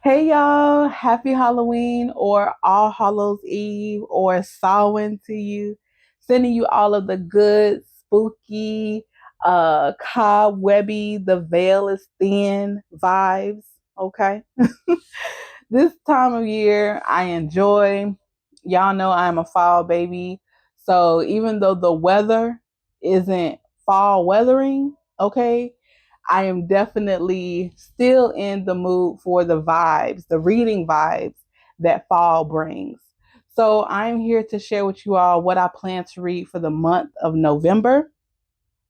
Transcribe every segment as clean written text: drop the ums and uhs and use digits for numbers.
Hey y'all, happy Halloween or All Hallows Eve or Samhain to you. Sending you all of the good, spooky, cobwebby, the veil is thin vibes. Okay. This time of year I enjoy. Y'all know I'm a fall baby. So even though the weather isn't fall weathering, okay, I am definitely still in the mood for the vibes, the reading vibes that fall brings. So I'm here to share with you all what I plan to read for the month of November.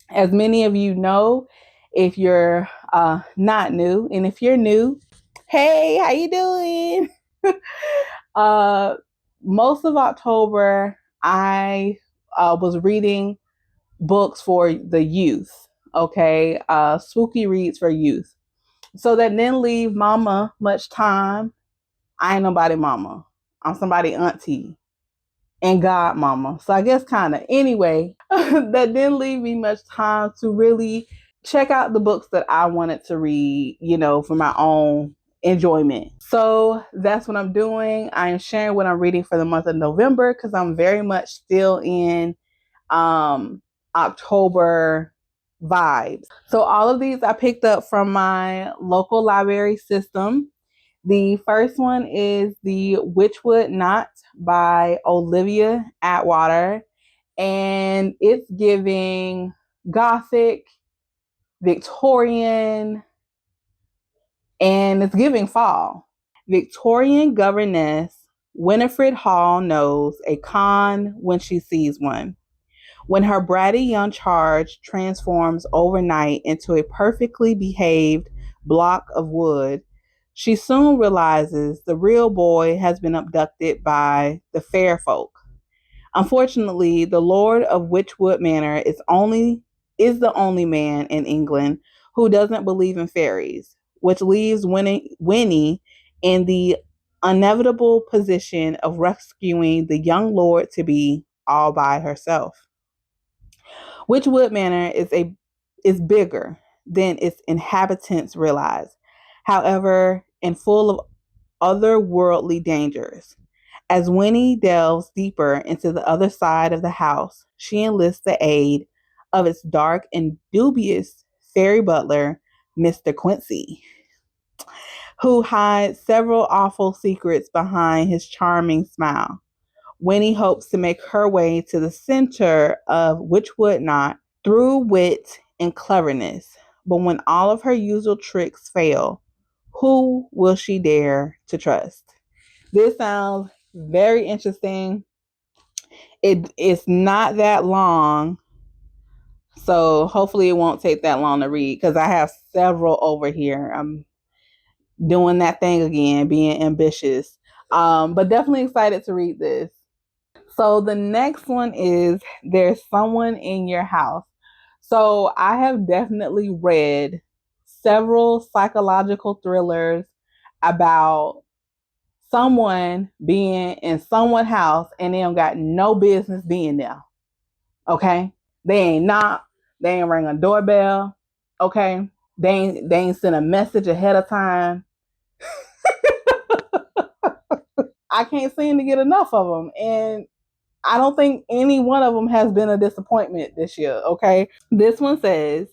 As many of you know, if you're not new, and if you're new, hey, how you doing? uh, Most of October, I was reading books for the youth. Okay, spooky reads for youth. So that didn't leave mama much time. I ain't nobody mama. I'm somebody auntie and godmama. So I guess kind of. Anyway, that didn't leave me much time to really check out the books that I wanted to read, for my own enjoyment. So that's what I'm doing. I am sharing what I'm reading for the month of November because I'm very much still in um October vibes. So all of these I picked up from my local library system. The first one is the Witchwood Knot by Olivia Atwater, and it's giving Gothic, Victorian, and it's giving fall. Victorian governess Winifred Hall knows a con when she sees one. When her bratty young charge transforms overnight into a perfectly behaved block of wood, she soon realizes the real boy has been abducted by the fair folk. Unfortunately, the Lord of Witchwood Manor is the only man in England who doesn't believe in fairies, which leaves Winnie in the inevitable position of rescuing the young lord to be all by herself. Witchwood Manor is bigger than its inhabitants realize, however, and full of otherworldly dangers. As Winnie delves deeper into the other side of the house, she enlists the aid of its dark and dubious fairy butler, Mr. Quincy, who hides several awful secrets behind his charming smile. Winnie hopes to make her way to the center of Witchwood Knot through wit and cleverness. But when all of her usual tricks fail, who will she dare to trust? This sounds very interesting. It's not that long, so hopefully it won't take that long to read because I have several over here. I'm doing that thing again, being ambitious. But definitely excited to read this. So the next one is There's Someone in Your House. So I have definitely read several psychological thrillers about someone being in someone's house and they don't got no business being there. Okay? They ain't knock, they ain't ring a doorbell. Okay? They ain't send a message ahead of time. I can't seem to get enough of them. And I don't think any one of them has been a disappointment this year. Okay. This one says,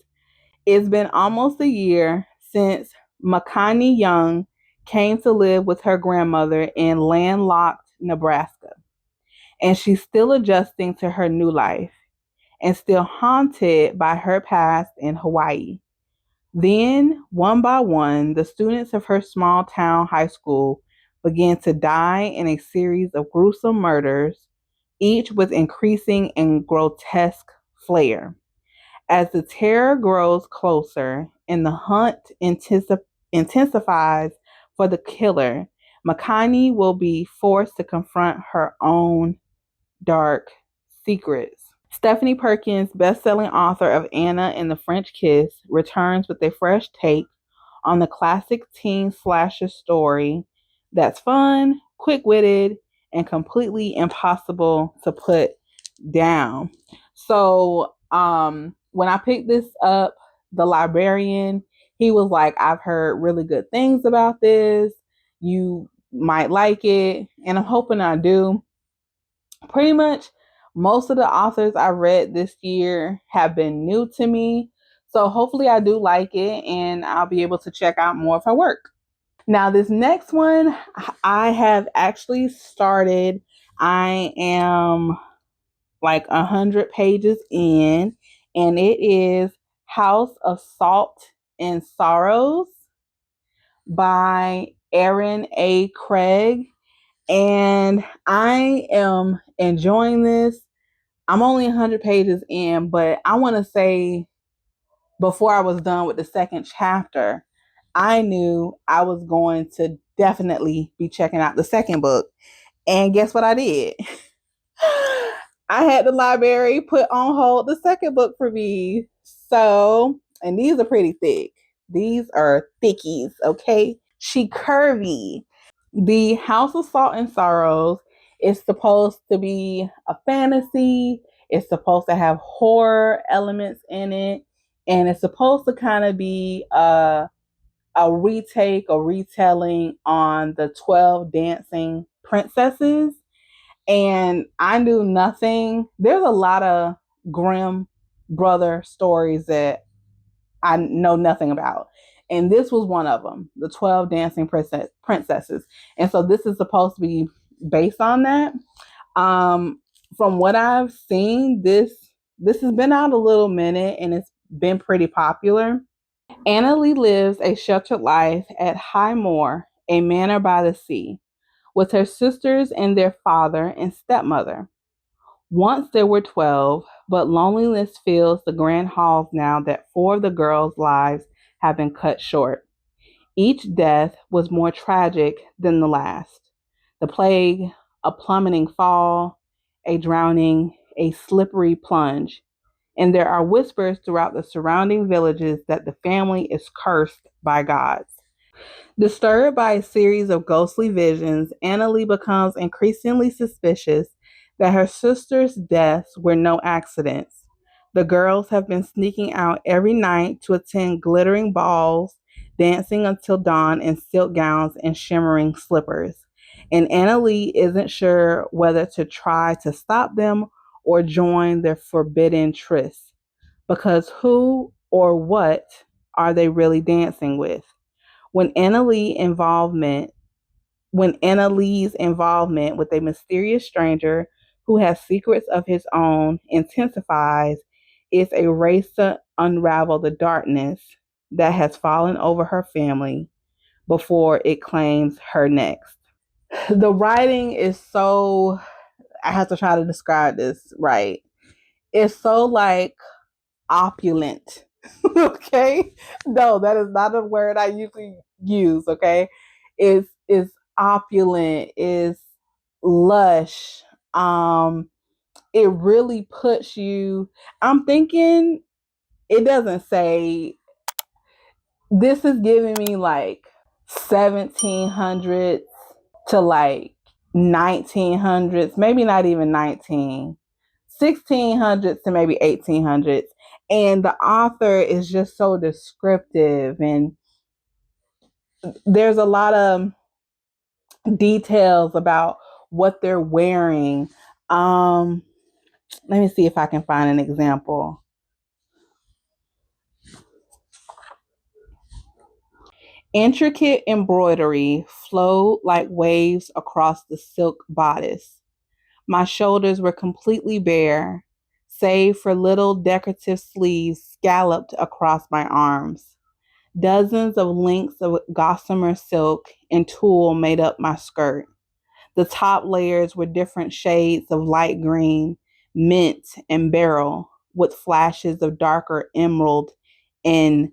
it's been almost a year since Makani Young came to live with her grandmother in landlocked Nebraska, and she's still adjusting to her new life and still haunted by her past in Hawaii. Then, one by one, the students of her small town high school began to die in a series of gruesome murders, each with increasing and grotesque flair. As the terror grows closer and the hunt intensifies for the killer, Makani will be forced to confront her own dark secrets. Stephanie Perkins, best-selling author of Anna and the French Kiss, returns with a fresh take on the classic teen slasher story that's fun, quick-witted, and completely impossible to put down. So, when I picked this up, the librarian, he was like, I've heard really good things about this. you might like it, and I'm hoping I do. Pretty much most of the authors I read this year have been new to me. So hopefully I do like it and I'll be able to check out more of her work. Now, this next one I have actually started. I am like 100 pages in, and it is House of Salt and Sorrows by Aaron A. Craig. And I am enjoying this. I'm only 100 pages in, but I want to say before I was done with the second chapter, I knew I was going to definitely be checking out the second book. And guess what I did? I had the library put on hold the second book for me. So, and these are pretty thick. These are thickies, okay? She curvy. The House of Salt and Sorrows is supposed to be a fantasy. It's supposed to have horror elements in it. And it's supposed to kind of be a retake or retelling on the 12 dancing princesses. And I knew nothing. There's a lot of Grimm brother stories that I know nothing about. And this was one of them, the 12 dancing princesses. And so this is supposed to be based on that. Um, from what I've seen, this has been out a little minute and it's been pretty popular. Anna Lee lives a sheltered life at High Moor, a manor by the sea, with her sisters and their father and stepmother. Once there were 12, but loneliness fills the grand halls now that four of the girls' lives have been cut short. Each death was more tragic than the last. The plague, a plummeting fall, a drowning, a slippery plunge. And there are whispers throughout the surrounding villages that the family is cursed by gods. Disturbed by a series of ghostly visions, Annalie becomes increasingly suspicious that her sister's deaths were no accidents. The girls have been sneaking out every night to attend glittering balls, dancing until dawn in silk gowns and shimmering slippers. And Annalie isn't sure whether to try to stop them or join their forbidden tryst. Because who or what are they really dancing with? When Anna Lee involvement when Anna Lee's involvement with a mysterious stranger who has secrets of his own intensifies, it's a race to unravel the darkness that has fallen over her family before it claims her next. The writing is so, I have to try to describe this right. It's so like opulent. Okay? No, that is not a word I usually use, okay? It's opulent, it's lush. It really puts you, I'm thinking it doesn't say, this is giving me like 1700s to like 1900s, maybe not even 1600s to maybe 1800s. And the author is just so descriptive, and there's a lot of details about what they're wearing. Um, Let me see if I can find an example. Intricate embroidery flowed like waves across the silk bodice. My shoulders were completely bare, save for little decorative sleeves scalloped across my arms. Dozens of links of gossamer silk and tulle made up my skirt. The top layers were different shades of light green, mint, and beryl, with flashes of darker emerald and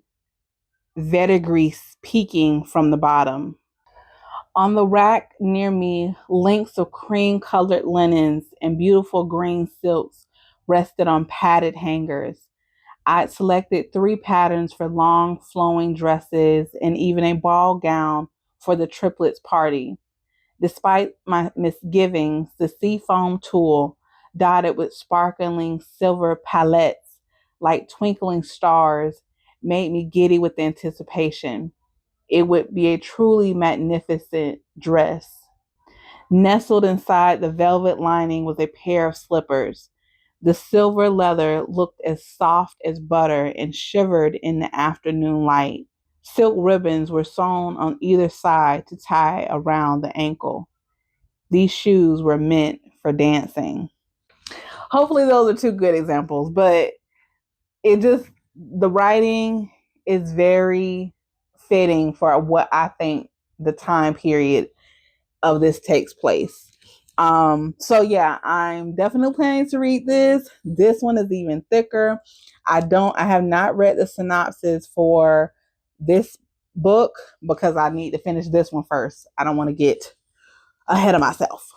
verdigris peeking from the bottom. On the rack near me, links of cream colored linens and beautiful green silks rested on padded hangers. I'd selected 3 patterns for long flowing dresses and even a ball gown for the triplets party. Despite my misgivings, the seafoam tulle, dotted with sparkling silver palettes like twinkling stars, made me giddy with anticipation. it would be a truly magnificent dress. Nestled inside the velvet lining was a pair of slippers. The silver leather looked as soft as butter and shivered in the afternoon light. Silk ribbons were sewn on either side to tie around the ankle. These shoes were meant for dancing. Hopefully, those are two good examples, but the writing is very fitting for what I think the time period of this takes place. So yeah, I'm definitely planning to read this. This one is even thicker. I have not read the synopsis for this book because I need to finish this one first. I don't want to get ahead of myself.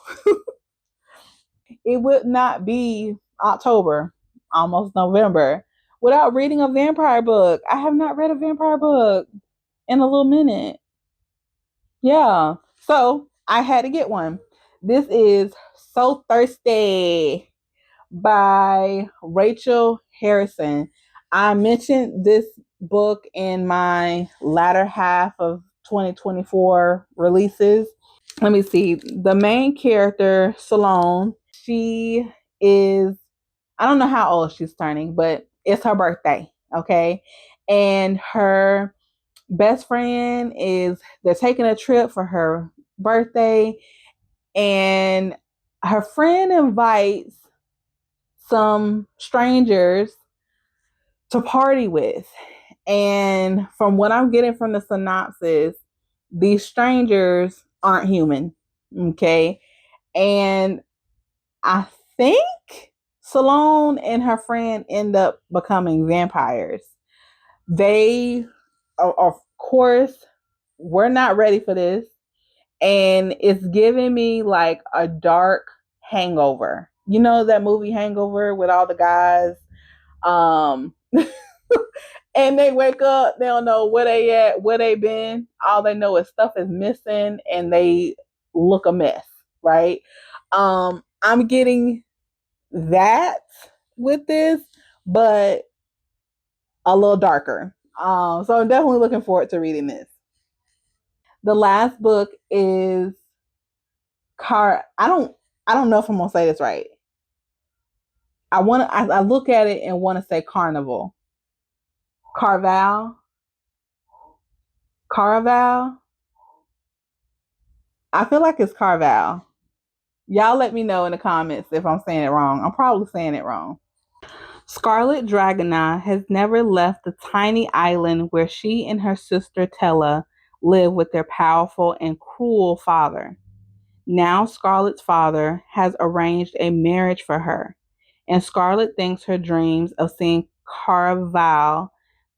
It would not be October, almost November, without reading a vampire book. I have not read a vampire book in a little minute. Yeah. So I had to get one. This is So Thirsty by Rachel Harrison. I mentioned this book in my latter half of 2024 releases. Let me see. The main character, Salone, she is, I don't know how old she's turning, but it's her birthday. Okay. And her best friend they're taking a trip for her birthday, and her friend invites some strangers to party with. And from what I'm getting from the synopsis, these strangers aren't human. Okay. And I think Salone and her friend end up becoming vampires. They, of course, we're not ready for this. And it's giving me like a dark hangover. You know that movie Hangover with all the guys? Um and they wake up, they don't know where they at, where they been. All they know is stuff is missing and they look a mess, right? I'm getting that with this, but a little darker. So I'm definitely looking forward to reading this. The last book is I don't know if I'm gonna say this right. I look at it and want to say Carnival. Carval. Caraval. I feel like it's Carval. Y'all let me know in the comments if I'm saying it wrong. I'm probably saying it wrong. Scarlet Dragona has never left the tiny island where she and her sister Tella live with their powerful and cruel father. Now Scarlet's father has arranged a marriage for her, and Scarlet thinks her dreams of seeing Caraval,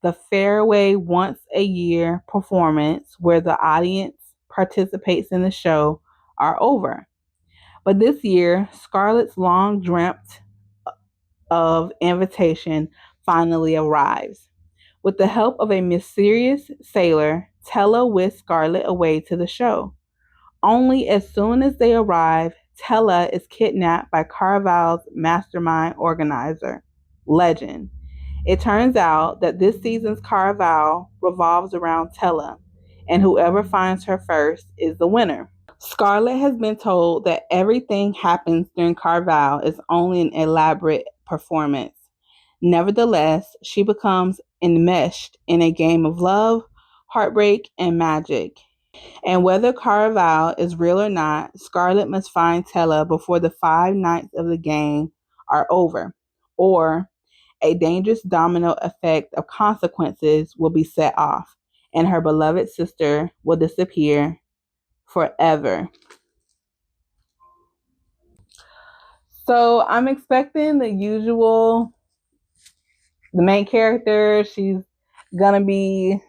the fairway once a year performance where the audience participates in the show, are over. But this year, Scarlet's long dreamt of invitation finally arrives. With the help of a mysterious sailor, Tella whisks Scarlet away to the show. Only as soon as they arrive, Tella is kidnapped by Caraval's mastermind organizer, Legend. It turns out that this season's Caraval revolves around Tella, and whoever finds her first is the winner. Scarlet has been told that everything happens during Caraval is only an elaborate performance. Nevertheless, she becomes enmeshed in a game of love, heartbreak, and magic. And whether Caraval is real or not, Scarlet must find Tella before the 5 nights of the game are over, or a dangerous domino effect of consequences will be set off, and her beloved sister will disappear forever. So I'm expecting the usual, the main character, she's gonna be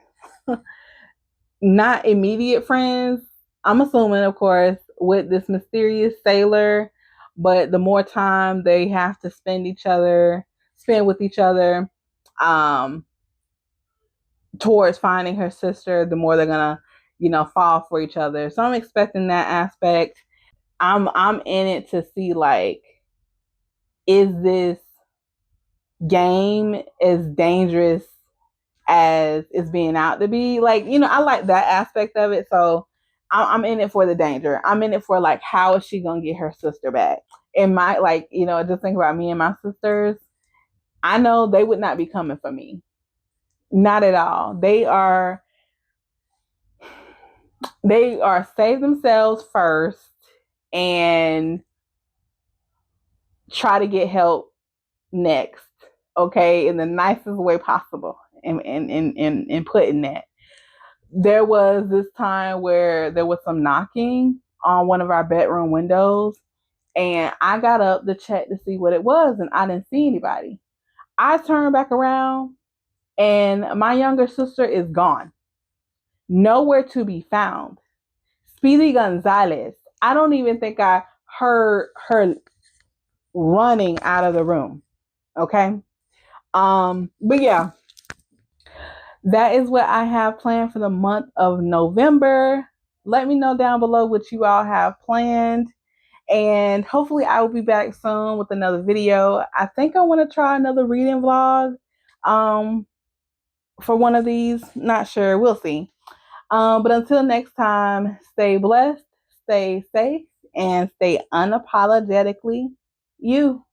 not immediate friends. I'm assuming, of course, with this mysterious sailor, but the more time they have to spend with each other, um, towards finding her sister, the more they're gonna, fall for each other. So I'm expecting that aspect. I'm in it to see, like, is this game as dangerous as it's being out to be. Like, I like that aspect of it. So I'm in it for the danger. I'm in it for like, how is she gonna get her sister back? And my, like, just think about me and my sisters. I know they would not be coming for me. Not at all. They are save themselves first and try to get help next. Okay, in the nicest way possible. And putting that. There was this time where there was some knocking on one of our bedroom windows, and I got up to check to see what it was, and I didn't see anybody. I turned back around, and my younger sister is gone, nowhere to be found. Speedy Gonzalez. I don't even think I heard her running out of the room. Okay. But yeah, that is what I have planned for the month of November. Let me know down below what you all have planned. And hopefully I will be back soon with another video. I think I want to try another reading vlog for one of these. Not sure. We'll see. But until next time, stay blessed, stay safe, and stay unapologetically you.